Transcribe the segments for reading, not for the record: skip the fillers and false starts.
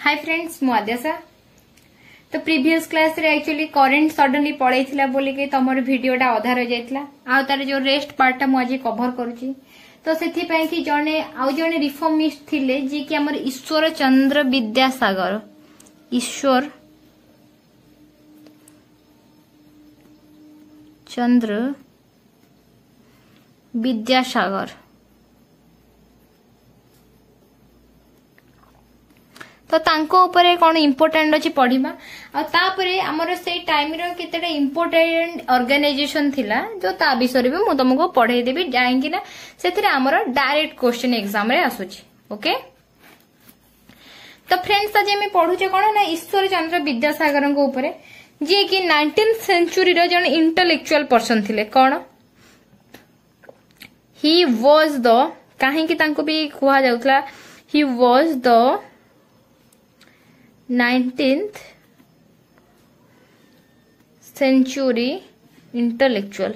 Hi friends मु आद्याशा। तो previous class रे एक्चुअली करेंट सडनली पळैथिला बोली के तमर वीडियोटा अधा रह जायतिला आ तार जो रेस्ट पार्टटा मु आज कवर करूची। तो सेथि पई कि जने रिफॉर्मिस्ट थिले जे कि हमर ईश्वर चंद्र विद्यासागर ईश्वर चंद्र विद्यासागर तो तांको ऊपर कौन इम्पोर्टेंट अच्छी पढ़ा आपर आमर से टाइम केते इम्पोर्टेंट ऑर्गेनाइजेशन थिला जो ता विषय भी मु तुमको पढ़े देबी जाइंकी ना से आमर डायरेक्ट क्वेश्चन एग्जाम रे आसुची। ओके तो फ्रेंड्स आज मैं पढ़ुचे कौन ना ईश्वर चंद्र विद्यासागर ऊपर जी कि 19th सेंचुरी रो जन इंटेलेक्चुअल पर्सन थिले कौन ही वाज द कहीं तांको भी कहा जाउतला he was the 19th century intellectual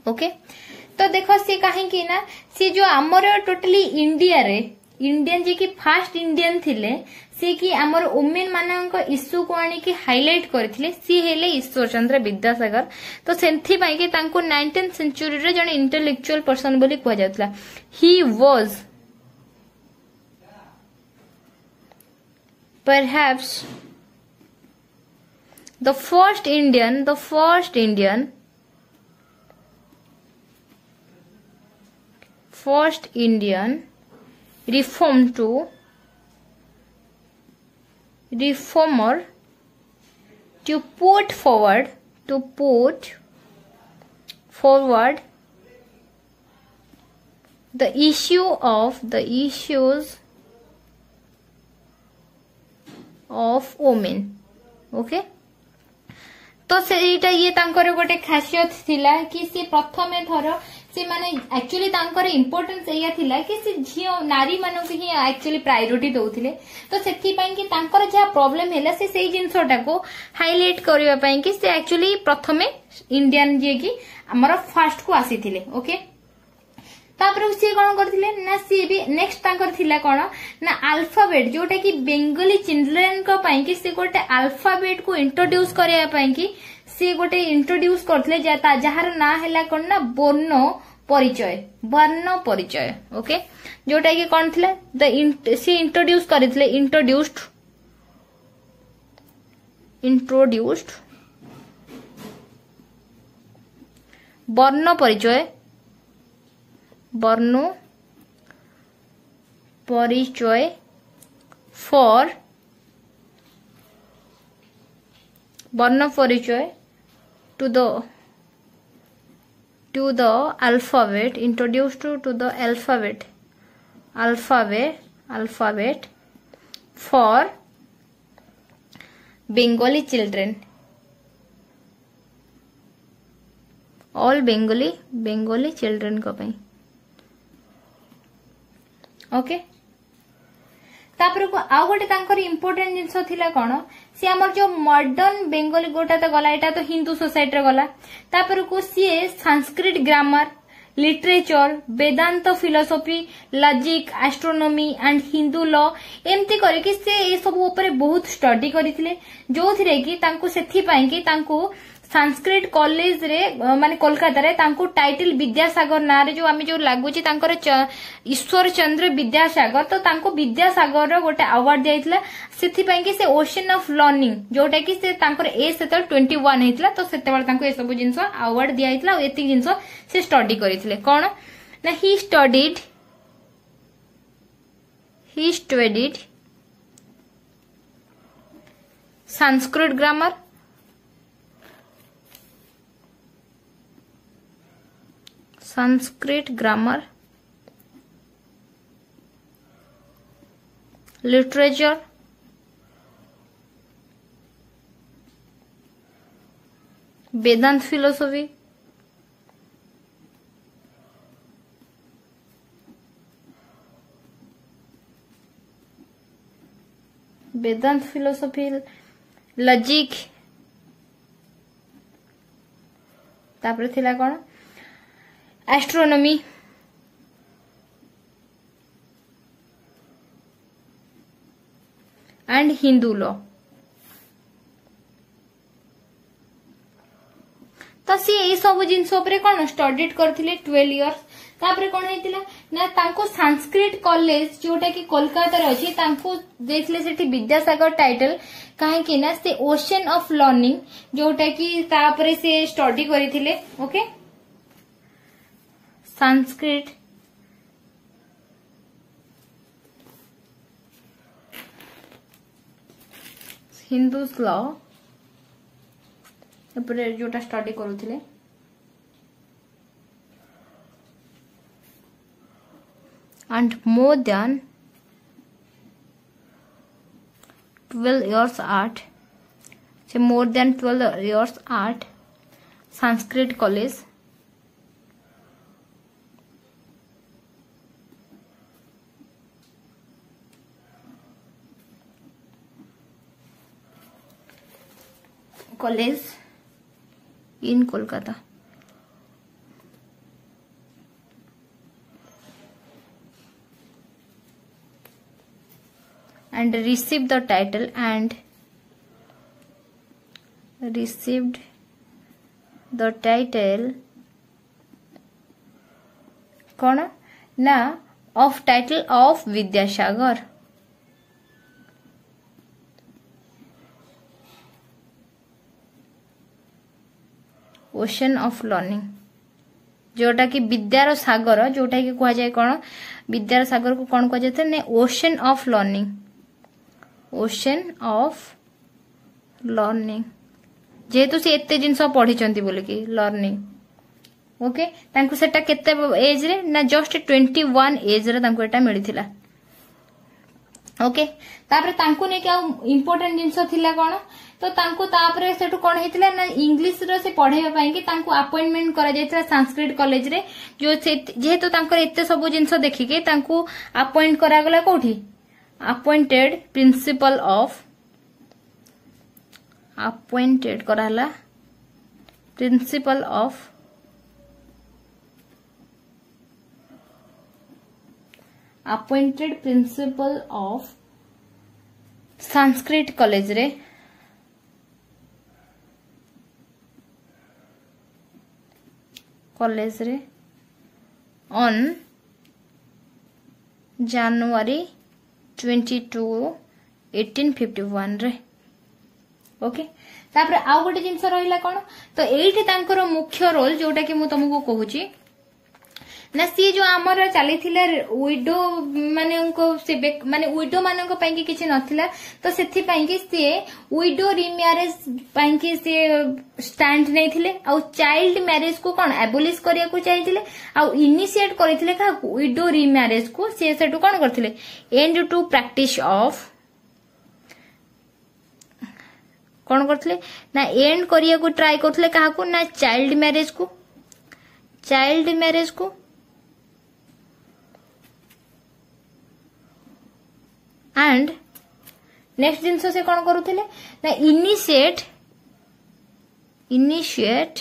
okay तो देखो सी कहीं ना सी जो आमर टोटली इंडिया रे इंडियन जी की फास्ट इंडियन थिले सी कि आमर वुमेन मानक इश्यू को आनी कि हाईलाइट करथिले सी हेले ईश्वर चंद्र विद्यासागर। तो सेंथि पई कि तांको 19th सेंचुरी रे जने इंटेलेक्चुअल पर्सन बोली कहा जाउतला। He was perhaps the first Indian reformer to put forward the issues of women। Okay तो सेटा ये तांकर गोटे खासियत थिला कि सी प्रथमे थर से माने एक्चुअली तांकर इंपोर्टेंस एया थिला कि से झियो नारी मानक ही एक्चुअली प्रायोरिटी दउथिले। तो सेथि पई कि तांकर जे प्रॉब्लम हैला से सेही जिंसटा को हाईलाइट करबा पई कि से एक्चुअली प्रथमे इंडियन जे कि हमर फर्स्ट को आसीथिले। ओके तापर सी कौन करथिले ना सी भी नेक्स्ट तांकर थिला कौन ना अल्फाबेट जोटा कि बेंगली चिल्ड्रेन को पई कि से गोटे अल्फाबेट को इंट्रोड्यूस करया पई कि से गोटे इंट्रोड्यूस करथिले जहार ना हैला कौन ना वर्ण परिचय। ओके जोटा कि कौन थिला सी इंट्रोड्यूस करथिले इंट्रोड्यूस्ड वर्ण परिचय for Varna Parichay to the alphabet introduced to the alphabet for Bengali children all Bengali children को पई। ओके तापर को आ गोटे तांकर इंपोर्टेंट जिंस थिला कोन सी हमर जो मॉडर्न बेंगली गोटा तो गला एटा तो हिंदू सोसाइटी रे गला। तापर को सी Sanskrit grammar literature Vedanta philosophy logic astronomy and Hindu law एमती करके से ए सब ऊपर बहुत स्टडी करथिले जो थिरे कि तांको सेथि पई कि तांको संस्कृत कॉलेज रे माने कोलकाता रे तांको टाइटल विद्यासागर ना रे जो आमे जो लागुची तांकर ईश्वर चंद्र विद्यासागर तो तांको विद्यासागर रो गोटे अवार्ड दियाइतला सेथि पई कि से ओशन ऑफ लर्निंग जोटा कि से तांकर एज सेतल 21 हेतला। तो सेते बार तांको ए सब जिंस अवार्ड दियाइतला और एति जिंस से स्टडी करितले कोन ना he studied Sanskrit grammar literature Vedanta philosophy logic तापर थिला कोन एस्ट्रोनॉमी एंड हिंदू लॉ। तो सी ये सब जिनस कौन स्टडीड करथिले 12 इयर्स। तापरे कौन हेतिला ना तांको संस्कृत कॉलेज जोटा कि कोलकाता रे अछि तांको देथिले सेठी विद्यासागर टाइटल काहे कि ना से ओशन ऑफ लर्निंग जोटा कि तापरे से स्टडी करिथिले। ओके संस्कृत हिंदूज लॉ जोटा स्टडी करूथिले and more than 12 years at more than 12 years at Sanskrit college in Kolkata and received the title कौन ना of title of Vidyasagar. Ocean of learning जोटा कि विद्यार सागर जोटा कि कह जाए कौन विद्यार सागर को कौन कह जाए ना ocean of learning. Ocean of learning जेहेतु से एते जिनस पढ़ी बोल कि लर्निंग। ओके तांको सेटा केते एज रे ना जस्ट 21 एज रे तांको एटा मिलिथिला। ओके तापर तांको ने क्या इंपोर्टेंट जिनस थिला कोन तो तांको तापर सेटु कोन हेतिला ना इंग्लिश रो से पढ़ेबा पई कि तांको अपॉइंटमेंट करा जायतिला संस्कृत कॉलेज रे जो जेहेतु तांकर एते सब जिनस देखि के तांको अपॉइंट करा गला कोठी अपॉइंटेड प्रिंसिपल ऑफ अपॉइंटेड कराला principle of appointed principle of Sanskrit college रे ऑन January 22 1851 रे। ओके तापर आउ गोटे जिनस रहिला कोन तो एठी तांकर मुख्य रोल जोटा कि मु तुमको कहूची ना सी जो आमर चली विडो माने विडो मान किसी नथिला तो सेथि कि सी विडो रिमैरेज कि सी स्टैंड नहीं थिले आउ चाइल्ड मैरिज को कौन एबोलिश करिया को चाहिए आउ इनिशिएट करथिले का विडो रिमैरेज को सी सेटु कौन करथिले एंड टू प्रैक्टिस ऑफ कौन करथिले ना एंड करिया को ट्राई करथिले काहा को ना चाइल्ड मैरिज को एंड नेक्स्ट जिनस से कौन करुथिले ना इनिशिएट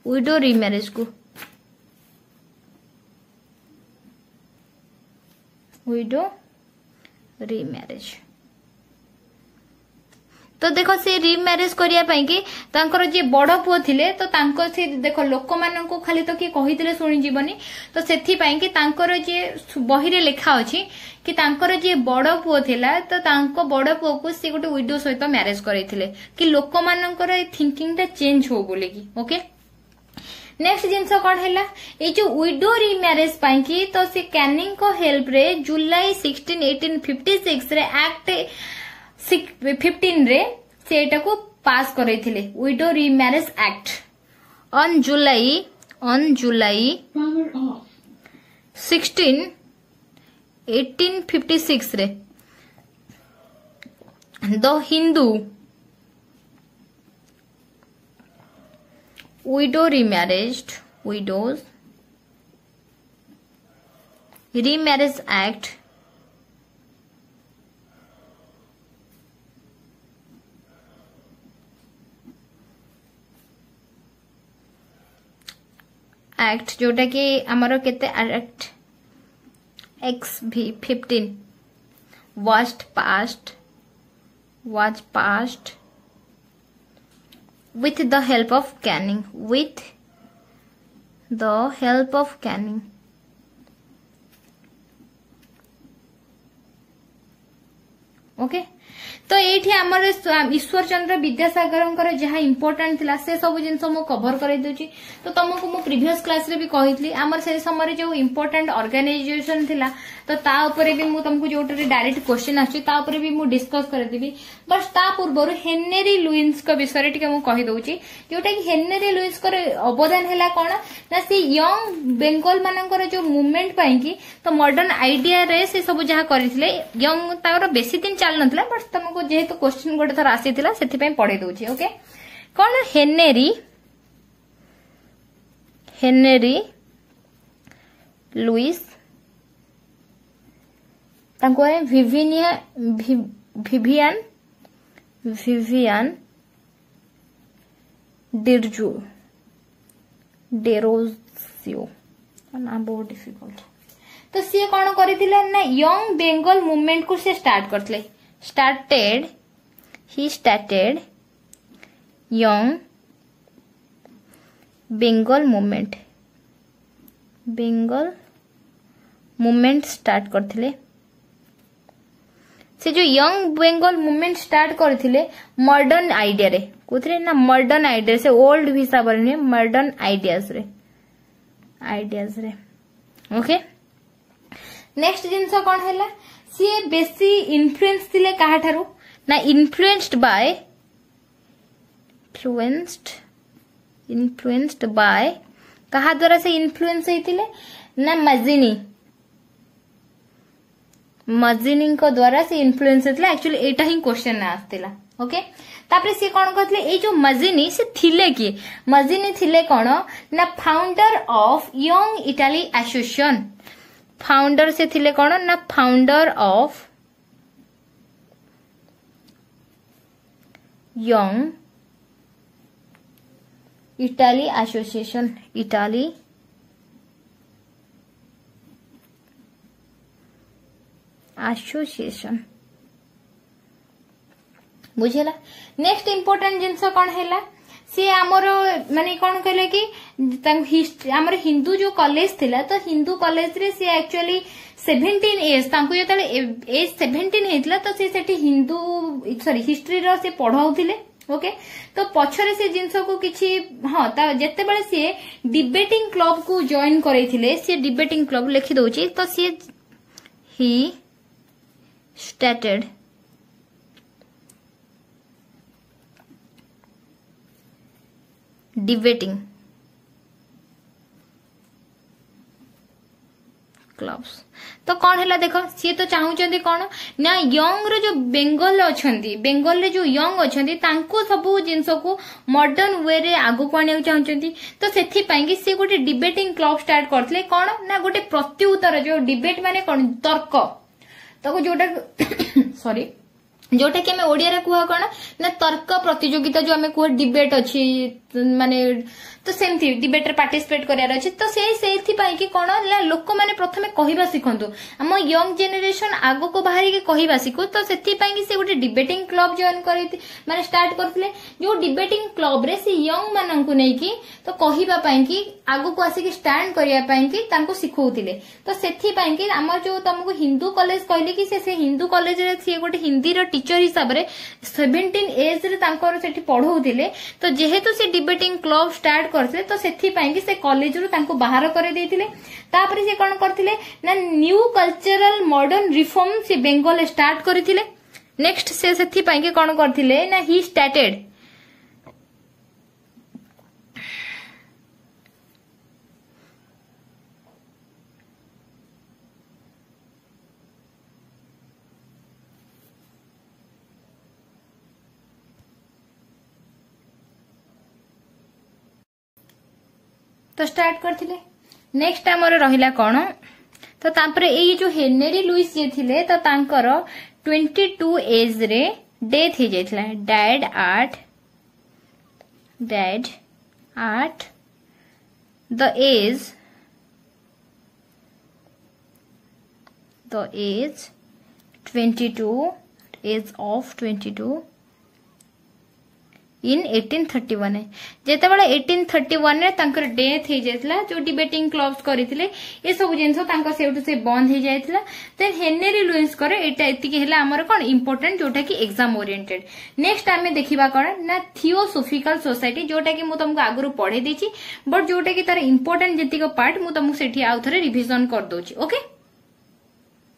विडो रिमैरेज को विडो रिमैरेज तो देखो से रिमैरेज करिया पई कि तांकर जे बड़ पुओ थिले तो तांकर से देखो लोक मानन को खाली तो कि कहितले सुनि जीवनी तो सेथि पई कि तांकर जे बही रे लेखा अछि कि तांकर जे बड़ पुओ थिला तो तांको बड़ पुओ को से गोटे विडो सहित मैरिज करैथिले कि लोक माननकर थिंकिंग टा चेंज हो बोले कि ओके नेक्स्ट जिनस कौन है ये जो विडो रिमैरेज पई कि तो से कैनिंग को हेल्प रे जुलाई 16 1856 रे एक्ट 15 रे सेटा को पास करैथिले widow remarriage act on July 16 1856 रे the Hindu widow widows remarriage act जोटा कि आमर केते act XV 15 was passed with the help of canning, with the help of canning. Okay तो ये आमर ईश्वर चंद्र विद्यासागर जहाँ इंपोर्टेंट थिला से सब जिन मु कवर कर दूची। तो तुमको मु प्रीवियस क्लास रे भी कही आमर से समय जो इंपोर्टेंट ऑर्गेनाइजेशन थिला तो ता ऊपर भी मु तुमको जोटे डायरेक्ट क्वेश्चन आछि ता ऊपर भी मु डिस्कस कर देबी। बस ता पूर्व हेनरी लुइस को विषय टिके मु कहि दउची जोटा कि हेनरी लुइस को अवदान हैला कोन ना से यंग बेंगल मानकर जो मूवमेंट पाई कि तो मॉडर्न आइडिया रे से सब जहाँ करथिले यंग तार बेसी दिन चल नथला। बट तुमको जेहेतु क्वेश्चन गोटे थर आसीथिला सेति पई पढे दउची। ओके कोन हेनरी लुइस तांको विवियन डेरोजियो ना बहुत डिफिकल्ट। तो सी कौन करथिले ना यंग बेंगल मूवमेंट को से स्टार्ट करथिले। He started young Bengal movement start करथिले। से जो यंग बेंगल मूवमेंट स्टार्ट करथिले मॉडर्न आइडिया रे कोथरे ना मॉडर्न आइडिया से ओल्ड हिसाब रे मॉडर्न आइडियाज रे। ओके नेक्स्ट जिंस कोन हैला सी बेसी इन्फ्लुएंस थिले काहा थारु ना इन्फ्लुएंस्ड बाय कहा द्वारा से इन्फ्लुएंस होइतिले ना मजिनी को द्वारा से इन्फ्लुएंस होइतिले। एक्चुअली एटा ही क्वेश्चन आस्तिला। ओके तापरे से कोन कहथले ए जो मजिनी से थिले कि मजिनी थिले कोन ना founder of young Italy association. Founder से थिले कोन ना founder of young Italy association बुझेला। नेक्स्ट इंपोर्टेंट जिनस कौन है सी आमर माने कौन कहले कि आमर हिंदू जो कॉलेज थिला तो हिंदू कॉलेज रे सी एक्चुअली 17 एज तांको जतले एज 17 हेतला तो सी सेठी हिंदू सॉरी हिस्ट्री रो से पढाउथिले। ओके तो पछरे से जिनस को किछि हां ता जत्ते बेले सी डिबेटिंग क्लब को जॉइन करैथिले सी डिबेटिंग क्लब लिखि दउची तो सी ही स्टार्टेड डिबेटिंग क्लब्स। तो कौन है देख सी तो चाहूचंदी कौन ना यंग रो जो बेंगल अछंती बेंगल रे जो यंग अछंती तांको सबु जिंस को मॉडर्न वे रे आगु को आनिया चाहूचंती। तो सेथि पई कि से गोटे डिबेटिंग क्लब स्टार्ट करथले कौन ना गोटे प्रत्युत्तर जो डिबेट माने कौन तर्क तो जोटा सॉरी जोटा कि हमें ओडिया रे कुहा कौन ना तर्क प्रतियोगिता जो हमें कुहा डिबेट अच्छी माने तो सेमती डिबेट रे पार्टिसिपेट करार अच्छे। तो सेथि पई कि कौन लोक माने प्रथमे कहिबा सिखंतु हम यंग जेनेरेशन आगो को बाहरी के कहिबा सिखु। तो सेथि पई कि से गोटे डिबेटिंग क्लब जॉइन करै माने स्टार्ट करथिले जो डिबेटिंग क्लब रे से यंग मानन को नै कि तो कहिबा पई कि आगो को आसी कि स्टैंड करिया पई कि तांको सिखौथिले। तो सेथि पई कि हमर जो तुमको हिंदू कॉलेज कहले कि से हिंदू कॉलेज रे से गोटे हिंदी रो टीचर हिसाब रे 17 एज रे तांको सेठी पढौथिले। तो जेहेतु से डिबेटिंग क्लब स्टार्ट करथिले तो सेथि पई कि से कॉलेज रो तांको बाहर करे देथिले। तापरे से कोन करथिले ना न्यू कल्चरल मॉडर्न रिफॉर्म से बेंगल स्टार्ट करथिले। नेक्स्ट से सेथि पई कि कोन करथिले ना ही स्टार्टेड तो स्टार्ट करथिले। नेक्स्ट हमर रहिला कोन तो तापरे ए जो हेनरी लुइस जे थिले तो तांकर 22 एज रे डेथ हो जाइथिला। Died at the age 22 age of 22 in 1831 जेतेबेले 1831 रे तांकर डेथ हो जायतला जो डिबेटिंग क्लब्स करितले ए सब जिंस तांकर सेउटु से बंद हो जायतला देन हेनरी लुइस करे एटा एतिकी हैला हमर कोन इंपोर्टेंट जोटा की एग्जाम ओरिएंटेड नेक्स्ट आमे देखिबा कोन ना थियोसॉफिकल सोसाइटी जोटा की मु तुमको आगुरु पढे देछि बट जोटा की तार इंपोर्टेंट जतिको पार्ट मु तुमको सेठी आउ थरे रिवीजन कर दोछि ओके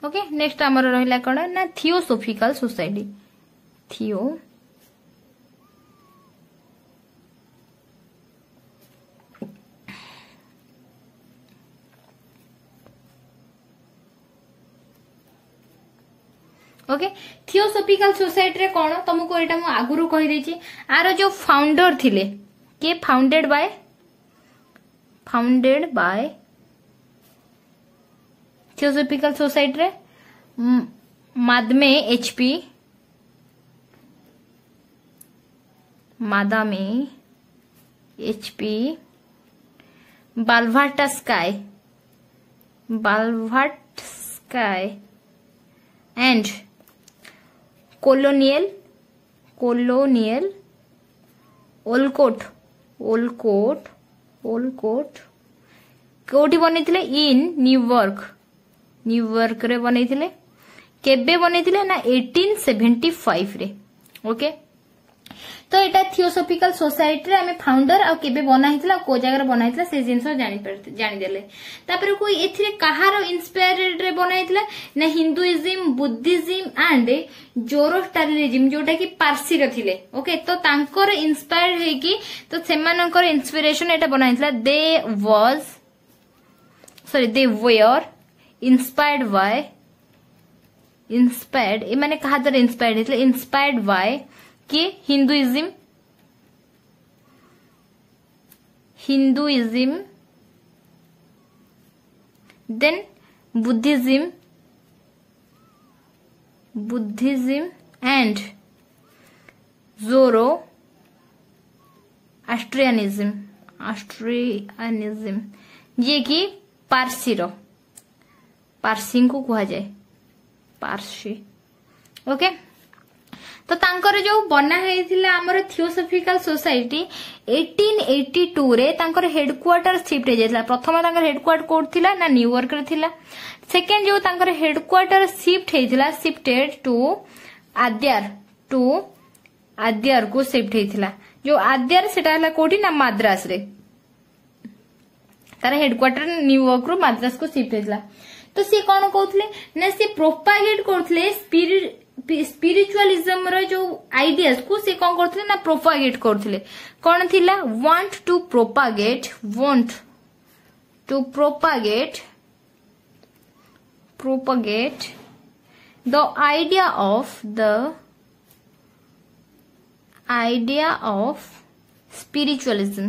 ओके नेक्स्ट हमर रहला कोन ना थियोसॉफिकल सोसाइटी थियो ओके थियोसॉफिकल सोसाइटी रे कोन तुमको एटा मु आगुरु कहि देछि आरो जो फाउंडर थिले के फाउंडेड बाय थियोसॉफिकल सोसाइटी रे मादमे एचपी बाल्भार्टस्काय एंड कोलोनियल ओलकोट कोठी बनेथिले इन न्यूयॉर्क रे बनेथिले केबे बनेथिले ना 1875 रे ओके तो एटा थियोसॉफिकल सोसाइटी रे हमें फाउंडर आ केबे बना हितला को जगह बना हितला से जिंस जानि देले तापर कोई एथिरे कहारो इंस्पायर्ड रे बना हितला ना हिंदुइज्म बुद्धिज्म एंड जोरोस्ट्रियनिज्म जोटा की पारसी रे थिले ओके तो तांकर इंस्पायर्ड हे की तो सेमानकर इंस्पिरेशन एटा बना हितला दे वेयर इंस्पायर्ड ए माने कहा द्वारा इंस्पायर्ड हितले इंस्पायर्ड बाय कि हिंदुइज्म देन बुद्धिज्म एंड जोरोस्ट्रियनिज्म ये कि पारसी को कहा जाए पारसी ओके तो तांकर जो बना हेतिला हमर थियोसॉफिकल सोसाइटी 1882 रे तांकर हेडक्वार्टर शिफ्ट हे जायतला प्रथम तांकर हेडक्वार्टर कोड थिला ना न्यूयॉर्क रे थिला सेकंड जो तांकर हेडक्वार्टर शिफ्ट हेतिला शिफ्टेड टू आद्यार को शिफ्ट हेतिला जो आद्यार सेटा हला कोठी ना मद्रास रे तार हेडक्वार्टर न्यूयॉर्क रो मद्रास को शिफ्ट हेतिला तो से कोन कहथले ना से प्रोपागेट करथले स्पिरिचुअलिज्म रो जो आइडियाज को से कौन करथले ना प्रोपागेट करथले कौन थिला want to propagate the idea of spiritualism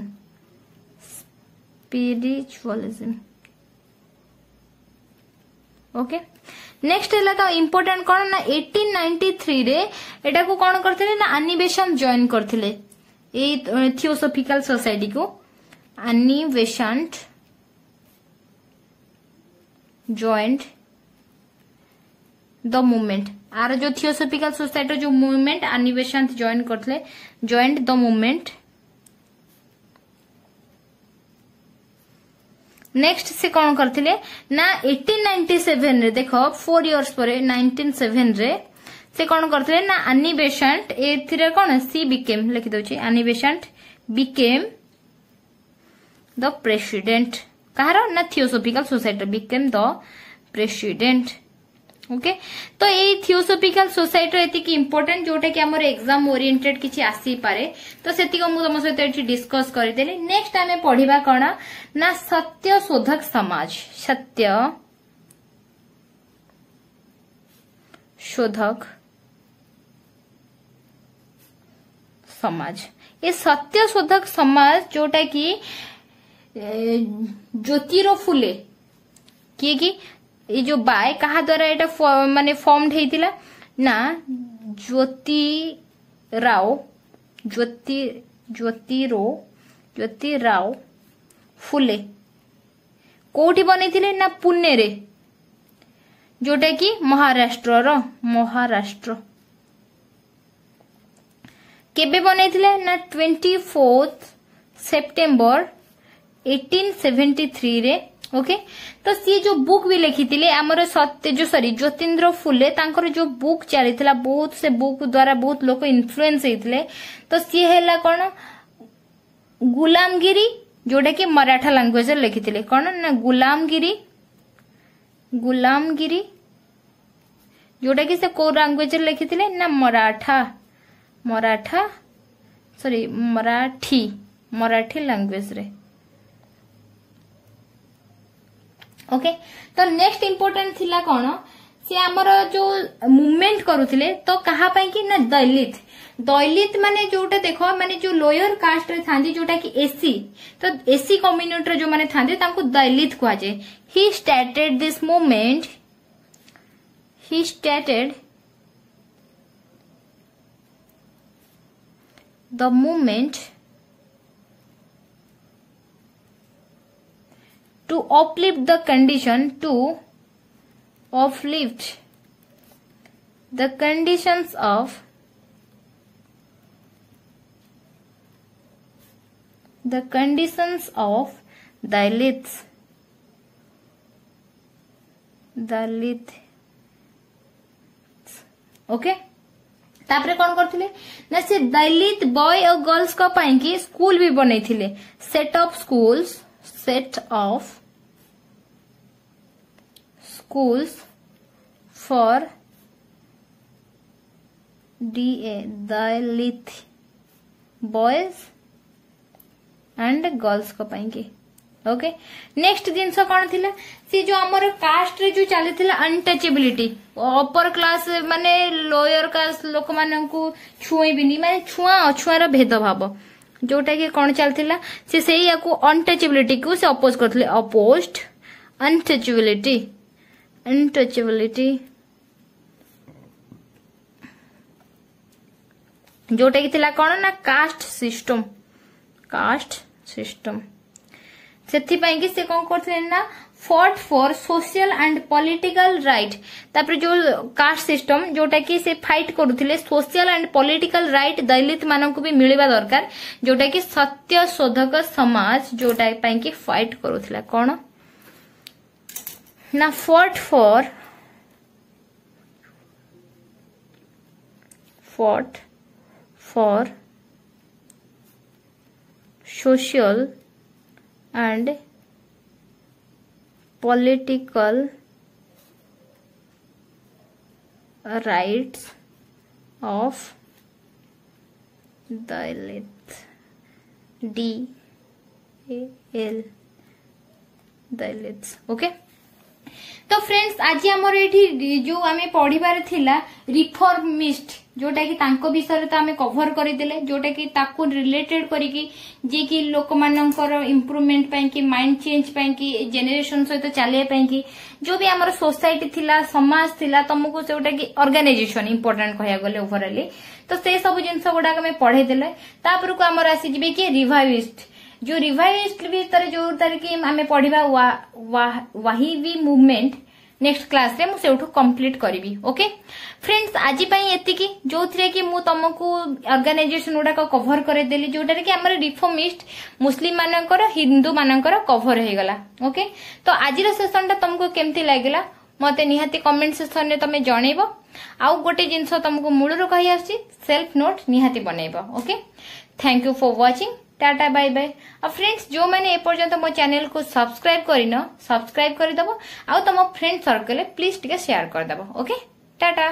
okay next है तो इम्पोर्टेंट कौन ना 1893 रे एटा को कौन करथिले ना एनिवेशन जॉइन करथिले ए थियोसॉफिकल सोसाइटी को एनिवेशन जॉइंट द मूवमेंट आर जो थियोसॉफिकल सोसाइटी जो मूवमेंट एनिवेशन जॉइन करथिले जॉइंट द मूवमेंट नेक्स्ट से कौन करथिले ना 1897 रे देखो 4 इयर्स पर 1907 रे से कौन करथिले ना एनिवेशन एथिरे कौन सी बिकेम लिखि दउची एनिवेशन बिकेम द प्रेसिडेंट कहारो ना theosophical society became the president okay तो ये थियोसॉफिकल सोसाइटी एति की इंपोर्टेंट जोटा कि हमर एग्जाम ओरिएंटेड किछि आसी पारे तो सेति को मु तम सहित एठी डिस्कस करि देली नेक्स्ट आमे पढिबा कोन ना सत्य शोधक समाज ये सत्य शोधक समाज जोटा कि ज्योतिरो फुले किए कि ये जो बाय कहा द्वारा एटा माने फॉर्मड हेतिला ना ज्योतिराव फुले कोठी बनेथिले ना पुणे रे जोटा कि महाराष्ट्र केबे बनैथिले ना 24 सेप्टेम्बर 1873 रे। ओके तो सी जो बुक भी लिखिथिले हमर सत्य जो सॉरी ज्योतिन्द्र फुले तांकर जो बुक चलीथिला बहुत से बुक द्वारा बहुत लोक इन्फ्लुएंस हेथिले। तो सी हैला कोन गुलामगिरी जोटा कि मराठा लैंग्वेज रे लिखिथिले कोन ना गुलामगिरी जोटा कि से को लैंग्वेज रे लिखिथिले ना मराठी लैंग्वेज रे। ओके तो नेक्स्ट इंपोर्टेंट थिला कोन से हमर जो मूवमेंट करूथिले तो कहा पई कि ना दलित माने जोटा देखो माने जो लोअर कास्ट रे थांदी जोटा कि एसी तो एसी कम्युनिटी रे जो माने थांदी तांको दलित कुआ जाय। He started this movement the movement to uplift the conditions of Dalits okay तापरे कौन करथिले ना से दलित बॉय और गर्ल्स को पाई कि स्कूल भी बनैथिले set of schools for Dalit boys and girls को पाई कि। ओके नेक्स्ट जिनस कौन थिला सी जो हमर कास्ट रे जो चलीथिला अनटचेबिलिटी अपर क्लास माने लोअर कास्ट लोक मानन को छुई बिनी माने छुआ अछुआर भेदभाव जोटा कि कौन चलथिला से सेही याकू अनटचेबिलिटी को से अपोज करथिले अपोज्ड अनटचेबिलिटी जोटा कि थिला कौन ना कास्ट सिस्टम सेथि पई कि से कोन करथिले ना fought for social and political right तापर जो कास्ट सिस्टम जोटा कि से फाइट करूथिले social and political right Dalit मानन को भी मिलिबा दरकार जोटा कि सत्य शोधक समाज जोटा पई कि फाइट करूथिला कोन ना fought for social and political rights of Dalits Dalits okay तो फ्रेंड्स आज हमर एठी जो आमे पढिबार थिला रिफॉर्मिस्ट जोटा कि तांको विषय तो आमे कवर करिदेले जोटा कि ताको रिलेटेड करिकि जे कि लोक मानकर इंप्रूवमेंट पई कि माइंड चेंज पई कि जेनरेशन सहित चले पई कि जो भी हमर सोसाइटी थिला समाज थिला तुमको जोटा कि ऑर्गेनाइजेशन इंपोर्टेंट कहया गले ओवरऑल तो से सब जिंस गुडा के पढ़े देले तापर को हमर आसी जिबे कि रिवाइविस्ट जो रिवाइविस्ट भीतर जो तार कि आमे पढिबा वाही भी मूवमेंट नेक्स्ट क्लास रे मु सेउठो कंप्लीट करिवि। ओके फ्रेंड्स आज पई एतिकी जो थरे कि मु तुमको ऑर्गेनाइजेशन गुडा को कवर करे देली जोटा कि हमर रिफॉर्मिस्ट मुस्लिम मानकर हिंदू मानकर कवर हे गला। ओके तो आज रो सेशन तुमको केमती लागला मते निहाती कमेंट सेक्शन में तमे जणैबो आउ गोटे जिंस तुमको मूलरो कहि आछि सेल्फ नोट निहाती बनैबो। Okay thank you for watching tata bye bye. अब फ्रेंड्स जो मैंने एपर्यंत मो चैनल को सब्सक्राइब करिनो सब्सक्राइब कर दबो आउ तुम फ्रेंड सर्कल प्लीज टिके शेयर कर दबो। ओके टाटा।